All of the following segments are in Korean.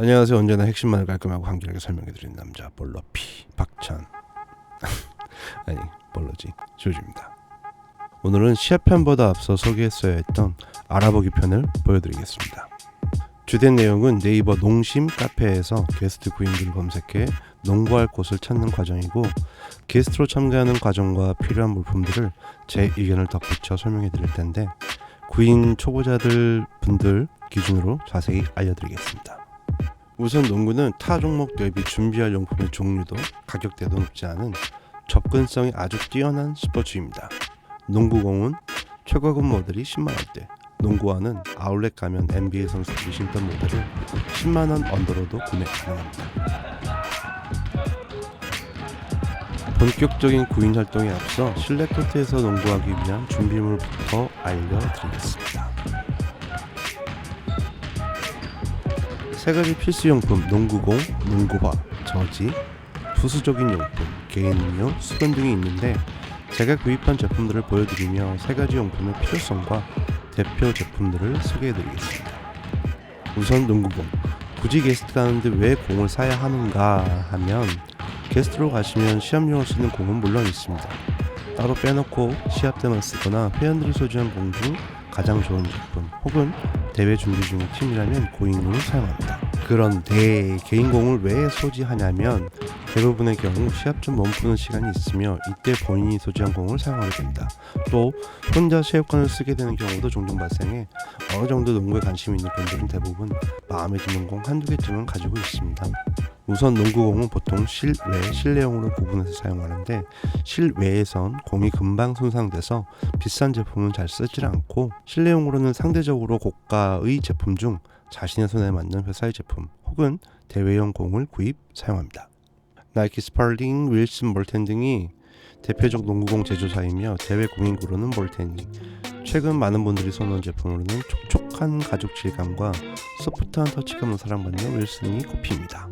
안녕하세요. 언제나 핵심만을 깔끔하고 간결하게 설명해드리는 남자 볼러피 박찬 아니 볼러지 조주입니다. 오늘은 시합편보다 앞서 소개했어야 했던 알아보기 편을 보여드리겠습니다. 주된 내용은 네이버 농심 카페에서 게스트 구인들을 검색해 농구할 곳을 찾는 과정이고, 게스트로 참가하는 과정과 필요한 물품들을 제 의견을 덧붙여 설명해드릴 텐데, 구인 초보자들 분들 기준으로 자세히 알려드리겠습니다. 우선 농구는 타 종목 대비 준비할 용품의 종류도 가격대도 높지 않은 접근성이 아주 뛰어난 스포츠입니다. 농구공은 최고급 모델이 10만원대, 농구화는 아울렛 가면 NBA 선수들이 신던 모델을 10만원 언더로도 구매 가능합니다. 본격적인 구인 활동에 앞서 실내 코트에서 농구하기 위한 준비물부터 알려드리겠습니다. 세 가지 필수용품: 농구공, 농구화, 저지, 부수적인 용품, 개인 음료, 수건 등이 있는데, 제가 구입한 제품들을 보여드리며 세 가지 용품의 필요성과 대표 제품들을 소개해드리겠습니다. 우선 농구공. 굳이 게스트가 가는데 왜 공을 사야 하는가 하면, 게스트로 가시면 시합용으로 쓰는 공은 물론 있습니다. 따로 빼놓고 시합 때만 쓰거나 회원들이 소지한 공 중 가장 좋은 제품, 혹은 대회 준비 중인 팀이라면 고인공을 사용합니다. 그런데 개인공을 왜 소지하냐면, 대부분의 경우 시합 전 몸 푸는 시간이 있으며 이때 본인이 소지한 공을 사용하게 됩니다. 또 혼자 체육관을 쓰게 되는 경우도 종종 발생해 어느 정도 농구에 관심이 있는 분들은 대부분 마음에 드는 공 한두 개쯤은 가지고 있습니다. 우선 농구공은 보통 실외, 실내용으로 구분해서 사용하는데, 실외에선 공이 금방 손상돼서 비싼 제품은 잘 쓰질 않고, 실내용으로는 상대적으로 고가의 제품 중 자신의 손에 맞는 회사의 제품 혹은 대회용 공을 구입 사용합니다. 나이키, 스팔링, 윌슨, 몰텐 등이 대표적 농구공 제조사이며 대회 공인구로는 몰텐이, 최근 많은 분들이 선호한 제품으로는 촉촉한 가죽 질감과 소프트한 터치감으로 사랑받는 윌슨이 꼽힙니다.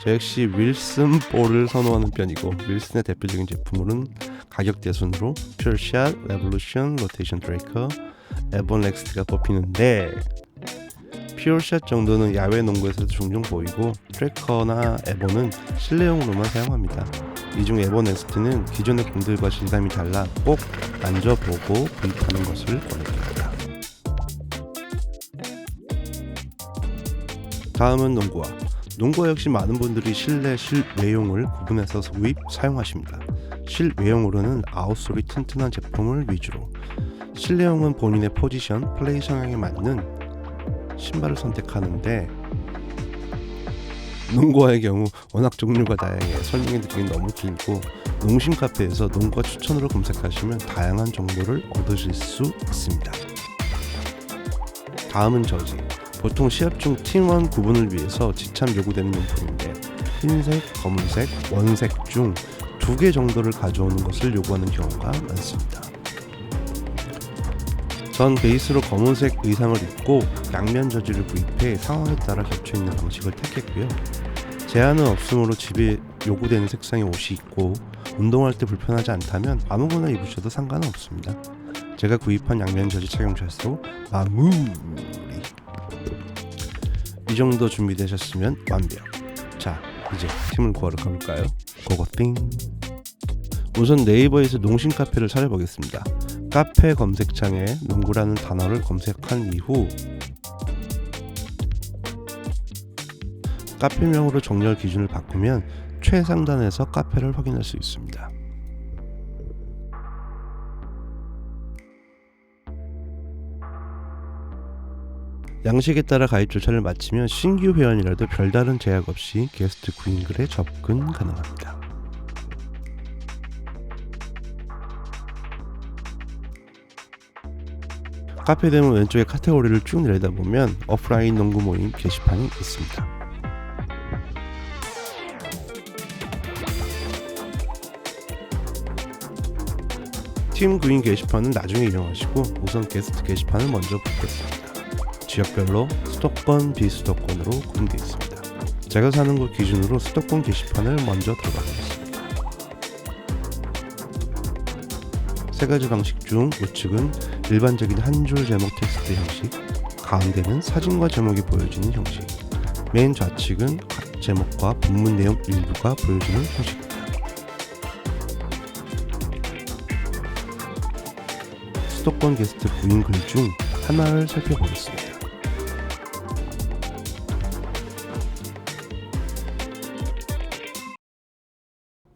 저 역시 윌슨 볼을 선호하는 편이고, 윌슨의 대표적인 제품으로는 가격대 순으로 퓨어샷, 레볼루션, 로테이션 트래커, 에본 넥스트가 뽑히는데, 퓨어샷 정도는 야외 농구에서도 종종 보이고, 트래커나 에본은 실내용으로만 사용합니다. 이 중 에본 넥스트는 기존의 공들과 질감이 달라 꼭 만져보고 구입하는 것을 권해드립니다. 다음은 농구화. 농구화 역시 많은 분들이 실내, 실외용을 구분해서 구입, 사용하십니다. 실외용으로는 아웃솔이 튼튼한 제품을 위주로, 실내용은 본인의 포지션, 플레이 성향에 맞는 신발을 선택하는데, 농구화의 경우 워낙 종류가 다양해 설명해드리긴 너무 길고, 농심 카페에서 농구화 추천으로 검색하시면 다양한 정보를 얻으실 수 있습니다. 다음은 저지. 보통 시합 중 팀원 구분을 위해서 지참 요구되는 용품인데, 흰색, 검은색, 원색 중 2개 정도를 가져오는 것을 요구하는 경우가 많습니다. 전 베이스로 검은색 의상을 입고 양면 저지를 구입해 상황에 따라 겹쳐있는 방식을 택했고요. 제한은 없으므로 집에 요구되는 색상의 옷이 있고, 운동할 때 불편하지 않다면 아무거나 입으셔도 상관은 없습니다. 제가 구입한 양면 저지 착용 샷으로 마무리. 이 정도 준비되셨으면 완벽. 자, 이제 팀을 구하러 가볼까요? 고고띵. 우선 네이버에서 농심 카페를 찾아보겠습니다. 카페 검색창에 농구라는 단어를 검색한 이후 카페명으로 정렬 기준을 바꾸면 최상단에서 카페를 확인할 수 있습니다. 양식에 따라 가입 절차를 마치면 신규 회원이라도 별다른 제약 없이 게스트 구인글에 접근 가능합니다. 카페 데모 왼쪽에 카테고리를 쭉 내려다보면 오프라인 농구 모임 게시판이 있습니다. 팀 구인 게시판은 나중에 이용하시고 우선 게스트 게시판을 먼저 보겠습니다. 지역별로 수도권, 비수도권으로 구분되어 있습니다. 제가 사는 곳 기준으로 수도권 게시판을 먼저 들어가 보겠습니다. 세 가지 방식 중 우측은 일반적인 한 줄 제목 텍스트 형식, 가운데는 사진과 제목이 보여지는 형식, 맨 좌측은 각 제목과 본문 내용 일부가 보여지는 형식입니다. 수도권 게스트 구인 글 중 하나를 살펴보겠습니다.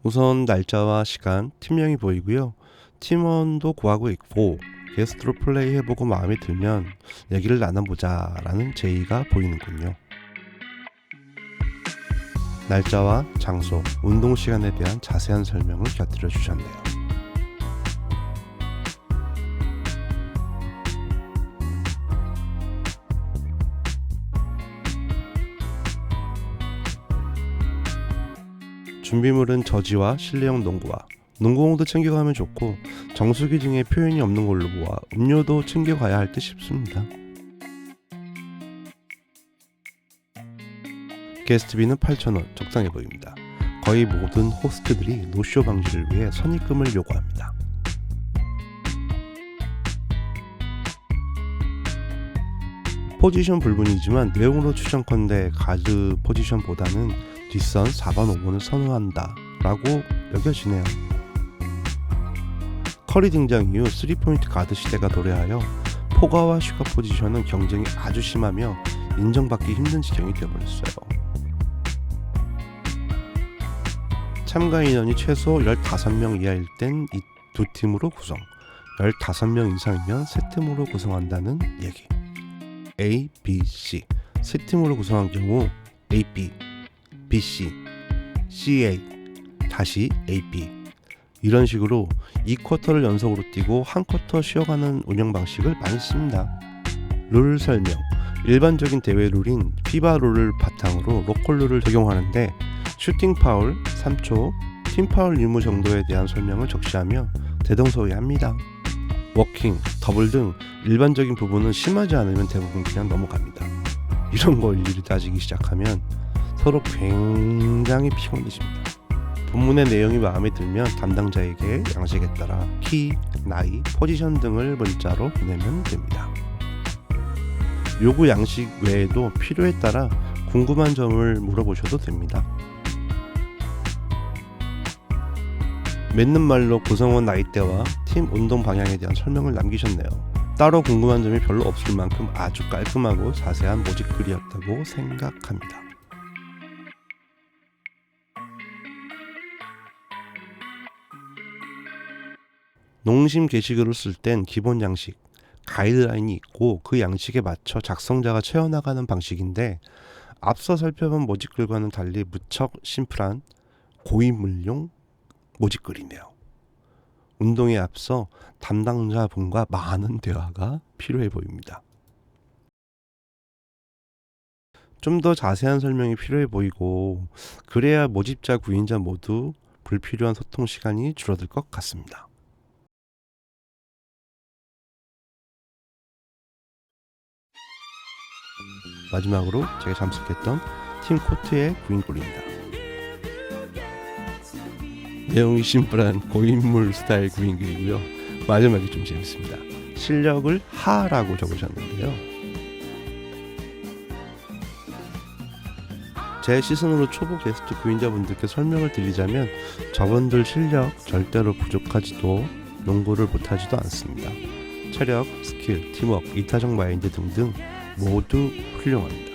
우선 날짜와 시간, 팀명이 보이고요. 팀원도 구하고 있고 게스트로 플레이해보고 마음에 들면 얘기를 나눠보자 라는 제의가 보이는군요. 날짜와 장소, 운동시간에 대한 자세한 설명을 곁들여 주셨네요. 준비물은 저지와 실내용 농구화, 농구공도 챙겨가면 좋고 정수기 중에 표현이 없는 걸로 모아 음료도 챙겨가야 할 듯 싶습니다. 게스트비는 8,000원, 적당해 보입니다. 거의 모든 호스트들이 노쇼 방지를 위해 선입금을 요구합니다. 포지션 불문이지만 내용으로 추정컨대 가드 포지션보다는 뒷선 4번, 5번을 선호한다 라고 여겨지네요. 커리 등장 이후 3포인트 가드 시대가 도래하여 포가와 슈가 포지션은 경쟁이 아주 심하며 인정받기 힘든 지경이 되어버렸어요. 참가 인원이 최소 15명 이하일 땐 이 두 팀으로 구성, 15명 이상이면 세 팀으로 구성한다는 얘기. A, B, C 세 팀으로 구성한 경우 A, B, B, C, C, A, 다시 A, B 이런 식으로 2쿼터를 연속으로 뛰고 한 쿼터 쉬어가는 운영 방식을 많이 씁니다. 룰 설명, 일반적인 대회 룰인 피바 룰을 바탕으로 로컬 룰을 적용하는데 슈팅 파울 3초, 팀 파울 의무 정도에 대한 설명을 적시하며 대동소이합니다. 워킹, 더블 등 일반적인 부분은 심하지 않으면 대부분 그냥 넘어갑니다. 이런 걸 일일이 따지기 시작하면 서로 굉장히 피곤해집니다. 본문의 내용이 마음에 들면 담당자에게 양식에 따라 키, 나이, 포지션 등을 문자로 보내면 됩니다. 요구 양식 외에도 필요에 따라 궁금한 점을 물어보셔도 됩니다. 맺는 말로 구성원 나이대와 팀 운동 방향에 대한 설명을 남기셨네요. 따로 궁금한 점이 별로 없을 만큼 아주 깔끔하고 자세한 모집 글이었다고 생각합니다. 농심 게시글을 쓸 땐 기본 양식, 가이드라인이 있고 그 양식에 맞춰 작성자가 채워나가는 방식인데 앞서 살펴본 모집글과는 달리 무척 심플한 고인물용 모집글이네요. 운동에 앞서 담당자분과 많은 대화가 필요해 보입니다. 좀 더 자세한 설명이 필요해 보이고 그래야 모집자 구인자 모두 불필요한 소통 시간이 줄어들 것 같습니다. 마지막으로 제가 잠식했던 팀 코트의 구인글입니다. 내용이 심플한 고인물 스타일 구인글이고요. 마지막이 좀 재밌습니다. 실력을 하라고 적으셨는데요. 제 시선으로 초보 게스트 구인자분들께 설명을 드리자면 저분들 실력 절대로 부족하지도 농구를 못하지도 않습니다. 체력, 스킬, 팀워크, 이타적 마인드 등등 모두 훌륭합니다.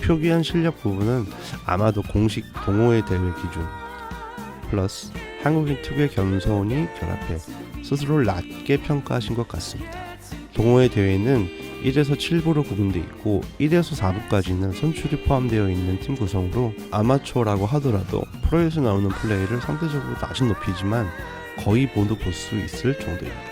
표기한 실력 부분은 아마도 공식 동호회 대회 기준 플러스 한국인 특유의 겸손이 결합해 스스로를 낮게 평가하신 것 같습니다. 동호회 대회는 1에서 7부로 구분되어 있고 1에서 4부까지는 선출이 포함되어 있는 팀 구성으로 아마추어라고 하더라도 프로에서 나오는 플레이를 상대적으로 낮은 높이지만 거의 모두 볼 수 있을 정도입니다.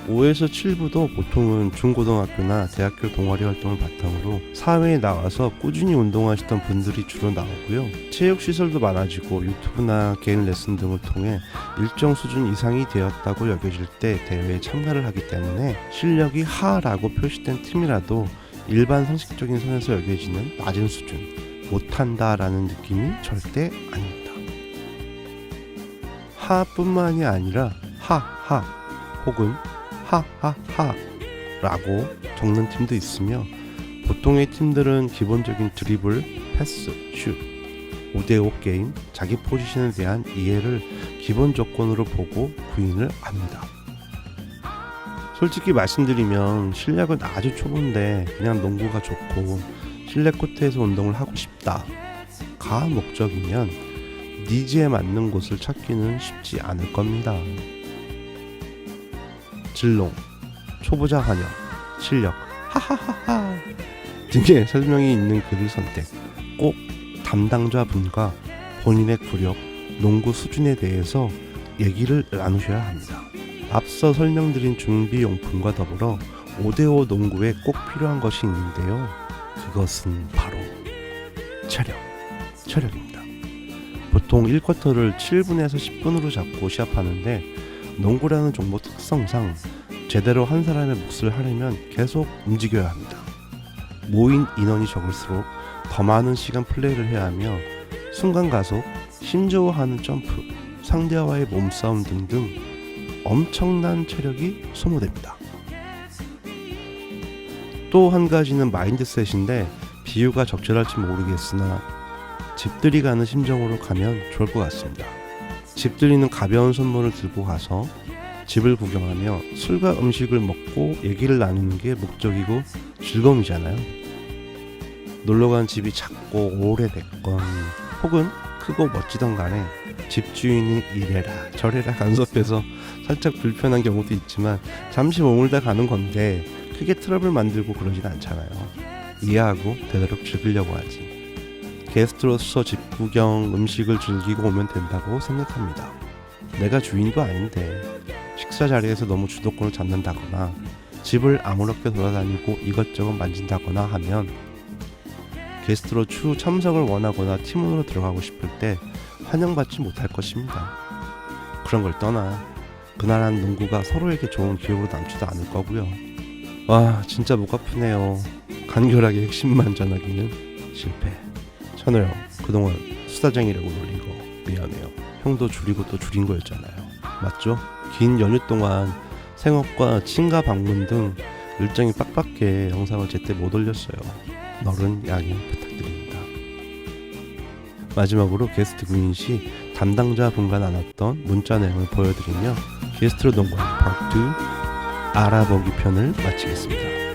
5에서 7부도 보통은 중고등학교나 대학교 동아리 활동을 바탕으로 사회에 나와서 꾸준히 운동하시던 분들이 주로 나오고요. 체육시설도 많아지고 유튜브나 개인 레슨 등을 통해 일정 수준 이상이 되었다고 여겨질 때 대회에 참가를 하기 때문에 실력이 하라고 표시된 팀이라도 일반 상식적인 선에서 여겨지는 낮은 수준, 못한다라는 느낌이 절대 아닙니다. 하뿐만이 아니라 하하 혹은 하하하 라고 적는 팀도 있으며, 보통의 팀들은 기본적인 드리블, 패스, 슛, 5대5 게임, 자기 포지션에 대한 이해를 기본 조건으로 보고 구인을 합니다. 솔직히 말씀드리면 실력은 아주 초보인데 그냥 농구가 좋고 실내 코트에서 운동을 하고 싶다가 목적이면 니즈에 맞는 곳을 찾기는 쉽지 않을 겁니다. 진롱, 초보자 환영, 실력, 하하하하 등의 설명이 있는 글을 선택. 꼭 담당자분과 본인의 구력, 농구 수준에 대해서 얘기를 나누셔야 합니다. 앞서 설명드린 준비용품과 더불어 5대5 농구에 꼭 필요한 것이 있는데요. 그것은 바로 체력입니다. 보통 1쿼터를 7분에서 10분으로 잡고 시합하는데, 농구라는 종목 특성상 제대로 한 사람의 몫을 하려면 계속 움직여야 합니다. 모인 인원이 적을수록 더 많은 시간 플레이를 해야 하며 순간 가속, 심저어하는 점프, 상대와의 몸싸움 등등 엄청난 체력이 소모됩니다. 또 한 가지는 마인드셋인데, 비유가 적절할지 모르겠으나 집들이 가는 심정으로 가면 좋을 것 같습니다. 집들이는 가벼운 선물을 들고 가서 집을 구경하며 술과 음식을 먹고 얘기를 나누는 게 목적이고 즐거움이잖아요. 놀러간 집이 작고 오래됐건 혹은 크고 멋지던 간에 집주인이 이래라 저래라 간섭해서 살짝 불편한 경우도 있지만 잠시 머물다 가는 건데 크게 트러블 만들고 그러진 않잖아요. 이해하고 되도록 즐기려고 하지. 게스트로서 집 구경, 음식을 즐기고 오면 된다고 생각합니다. 내가 주인도 아닌데 식사 자리에서 너무 주도권을 잡는다거나 집을 아무렇게 돌아다니고 이것저것 만진다거나 하면 게스트로 추후 참석을 원하거나 팀원으로 들어가고 싶을 때 환영받지 못할 것입니다. 그런 걸 떠나 그날한 농구가 서로에게 좋은 기억으로 남지도 않을 거고요. 와, 진짜 목 아프네요. 간결하게 핵심만 전하기는 실패. 천호 형, 그동안 수다쟁이라고 놀린 거 미안해요. 형도 줄이고 또 줄인 거였잖아요. 맞죠? 긴 연휴 동안 생업과 친가 방문 등 일정이 빡빡해 영상을 제때 못 올렸어요. 너른 양해 부탁드립니다. 마지막으로 게스트 구인시 담당자 분과 나눴던 문자 내용을 보여드리며 게스트로 농구하는 파트 2 알아보기 편을 마치겠습니다.